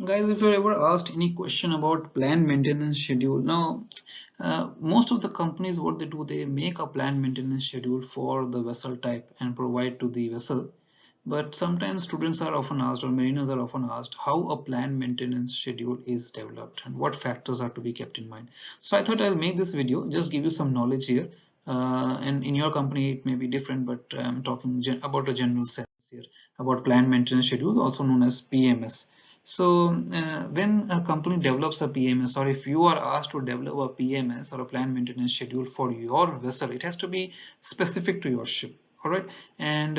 Guys, if you're ever asked any question about planned maintenance schedule, now most of the companies, what they do, they make a planned maintenance schedule for the vessel type and provide to the vessel. But sometimes students are often asked, or mariners are often asked, how a planned maintenance schedule is developed and what factors are to be kept in mind. So I thought I'll make this video, just give you some knowledge here. And in your company, it may be different, but I'm talking about a general sense here about planned maintenance schedule, also known as PMS. So when a company develops a PMS, or if you are asked to develop a PMS or a planned maintenance schedule for your vessel, it has to be specific to your ship. All right, and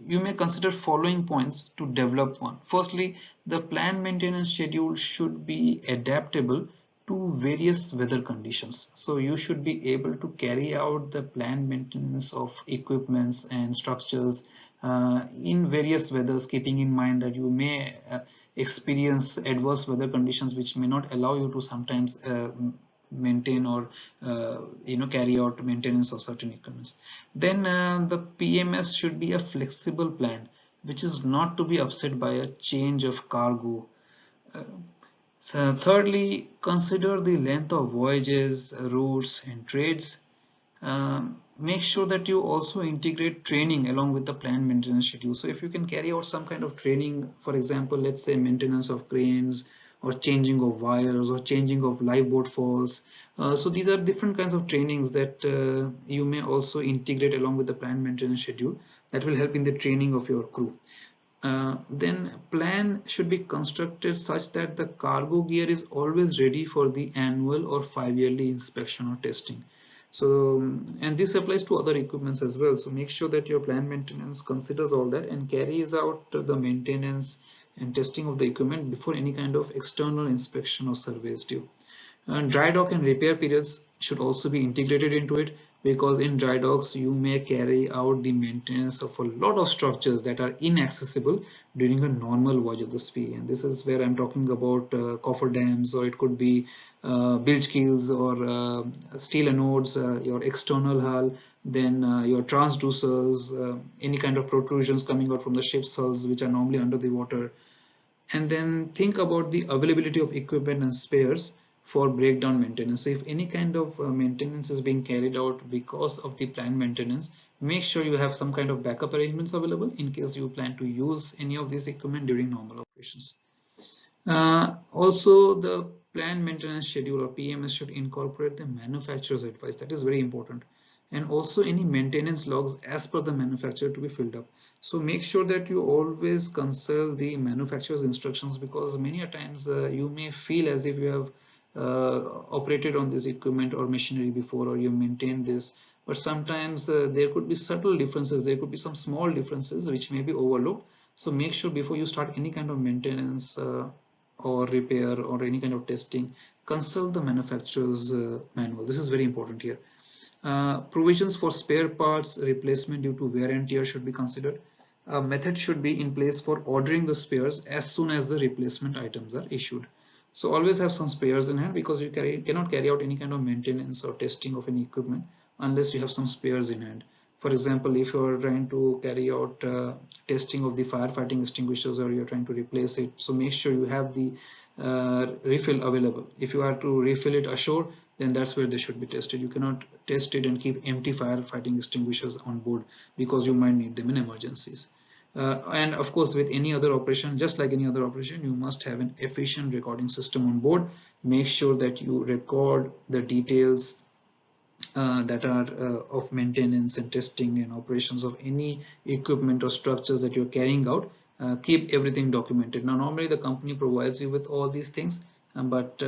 you may consider following points to develop one. Firstly, the planned maintenance schedule should be adaptable to various weather conditions. So you should be able to carry out the planned maintenance of equipments and structures in various weathers, keeping in mind that you may experience adverse weather conditions which may not allow you to sometimes maintain or carry out maintenance of certain equipments. Then the PMS should be a flexible plan which is not to be upset by a change of cargo. uh, so thirdly, consider the length of voyages, routes and trades. Make sure that you also integrate training along with the planned maintenance schedule. So if you can carry out some kind of training, for example, let's say maintenance of cranes or changing of wires or changing of lifeboat falls. So these are different kinds of trainings that you may also integrate along with the planned maintenance schedule that will help in the training of your crew. Then plan should be constructed such that the cargo gear is always ready for the annual or 5-yearly inspection or testing. So, and this applies to other equipments as well. So make sure that your planned maintenance considers all that and carries out the maintenance and testing of the equipment before any kind of external inspection or survey is due. Dry dock and repair periods should also be integrated into it, because in dry docks you may carry out the maintenance of a lot of structures that are inaccessible during a normal voyage of the sea. And this is where I'm talking about cofferdams, or it could be bilge keels or steel anodes, your external hull, then your transducers, any kind of protrusions coming out from the ship's hulls which are normally under the water. And then think about the availability of equipment and spares for breakdown maintenance. So if any kind of maintenance is being carried out because of the planned maintenance, make sure you have some kind of backup arrangements available in case you plan to use any of this equipment during normal operations. Also, the planned maintenance schedule or PMS should incorporate the manufacturer's advice. That is very important. And also any maintenance logs as per the manufacturer to be filled up. So make sure that you always consult the manufacturer's instructions, because many a times you may feel as if you have operated on this equipment or machinery before, or you maintain this, but sometimes there could be subtle differences, there could be some small differences which may be overlooked. So make sure before you start any kind of maintenance or repair or any kind of testing, consult the manufacturer's manual. This is very important here. Provisions for spare parts replacement due to wear and tear should be considered. A method should be in place for ordering the spares as soon as the replacement items are issued. So always have some spares in hand, because you cannot carry out any kind of maintenance or testing of any equipment unless you have some spares in hand. For example, if you are trying to carry out testing of the firefighting extinguishers, or you're trying to replace it, so make sure you have the refill available. If you are to refill it ashore, then that's where they should be tested. You cannot test it and keep empty firefighting extinguishers on board, because you might need them in emergencies. And of course, with any other operation, just like any other operation, you must have an efficient recording system on board. Make sure that you record the details that are of maintenance and testing and operations of any equipment or structures that you're carrying out. Keep everything documented. Now, normally the company provides you with all these things, but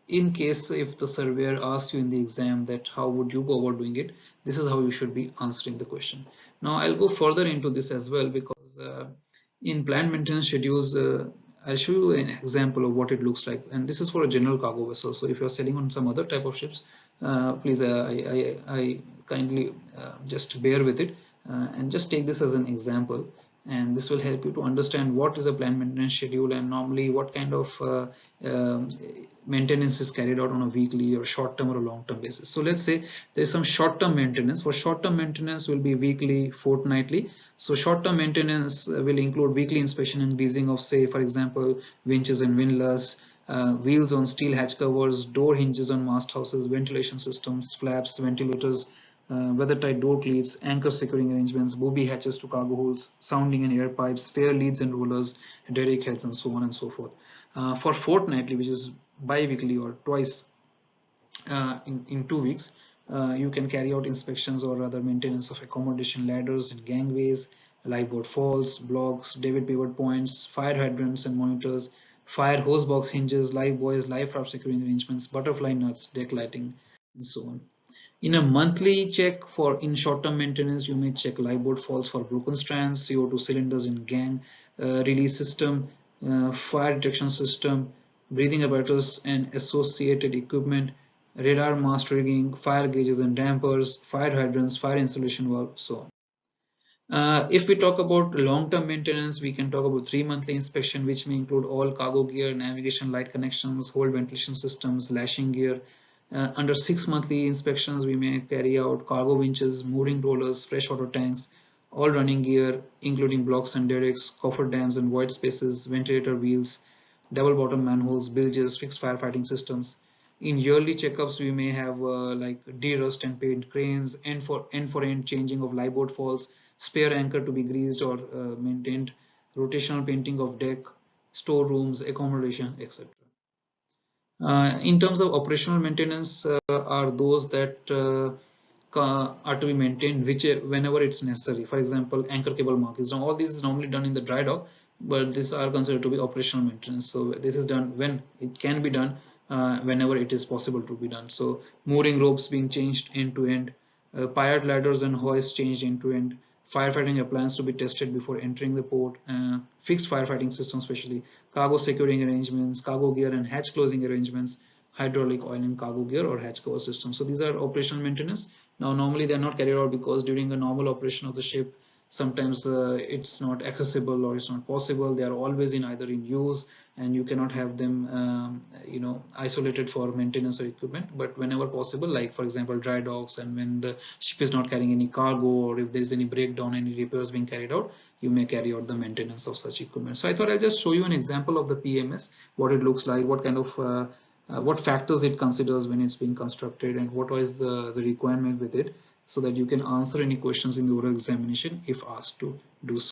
in case if the surveyor asks you in the exam that how would you go about doing it, this is how you should be answering the question. Now I'll go further into this as well, because in plant maintenance schedules, I'll show you an example of what it looks like, and this is for a general cargo vessel. So if you're sailing on some other type of ships, please I kindly just bear with it and just take this as an example, and this will help you to understand what is a plant maintenance schedule and normally what kind of maintenance is carried out on a weekly or short-term or a long-term basis. So let's say there's some short-term maintenance. For short-term maintenance will be weekly, fortnightly. So short-term maintenance will include weekly inspection and greasing of, say, for example, winches and windlass, wheels on steel hatch covers, door hinges on mast houses, ventilation systems, flaps, ventilators, weather-tight door cleats, anchor securing arrangements, booby hatches to cargo holds, sounding and air pipes, spare leads and rollers, derrick heads, and so on and so forth. For fortnightly, which is bi-weekly or twice in 2 weeks, you can carry out inspections or other maintenance of accommodation ladders and gangways, lifeboat falls, blocks, David pivot points, fire hydrants and monitors, fire hose box hinges, life buoys, life raft securing arrangements, butterfly nuts, deck lighting, and so on. In a monthly check for in short-term maintenance, you may check lifeboat falls for broken strands, CO2 cylinders in gang release system, fire detection system, breathing apparatus and associated equipment, radar mast rigging, fire gauges and dampers, fire hydrants, fire insulation valve, so on. If we talk about long-term maintenance, we can talk about 3 monthly inspection, which may include all cargo gear, navigation light connections, hold ventilation systems, lashing gear. Under 6 monthly inspections, we may carry out cargo winches, mooring rollers, freshwater tanks, all running gear, including blocks and derricks, coffer dams and void spaces, ventilator wheels, double bottom manholes, bilges, fixed firefighting systems. In yearly checkups, we may have like de-rust and paint cranes, end-for-end changing of lifeboat falls, spare anchor to be greased or maintained, rotational painting of deck, storerooms, accommodation, etc. In terms of operational maintenance, are those that are to be maintained whenever it's necessary. For example, anchor cable markings. Now, all this is normally done in the dry dock, but these are considered to be operational maintenance. So this is done when it can be done, whenever it is possible to be done. So mooring ropes being changed end to end, pirate ladders and hoists changed end to end, firefighting appliances to be tested before entering the port, fixed firefighting systems, especially cargo securing arrangements, cargo gear and hatch closing arrangements, hydraulic oil and cargo gear or hatch cover systems. So these are operational maintenance. Now normally they are not carried out because during the normal operation of the ship, sometimes it's not accessible or it's not possible. They are always in either in use, and you cannot have them isolated for maintenance or equipment. But whenever possible, like for example dry docks, and when the ship is not carrying any cargo, or if there is any breakdown, any repairs being carried out, you may carry out the maintenance of such equipment. So I thought I'll just show you an example of the PMS, what it looks like, what kind of what factors it considers when it's being constructed, and what was the requirement with it, so that you can answer any questions in the oral examination if asked to do so.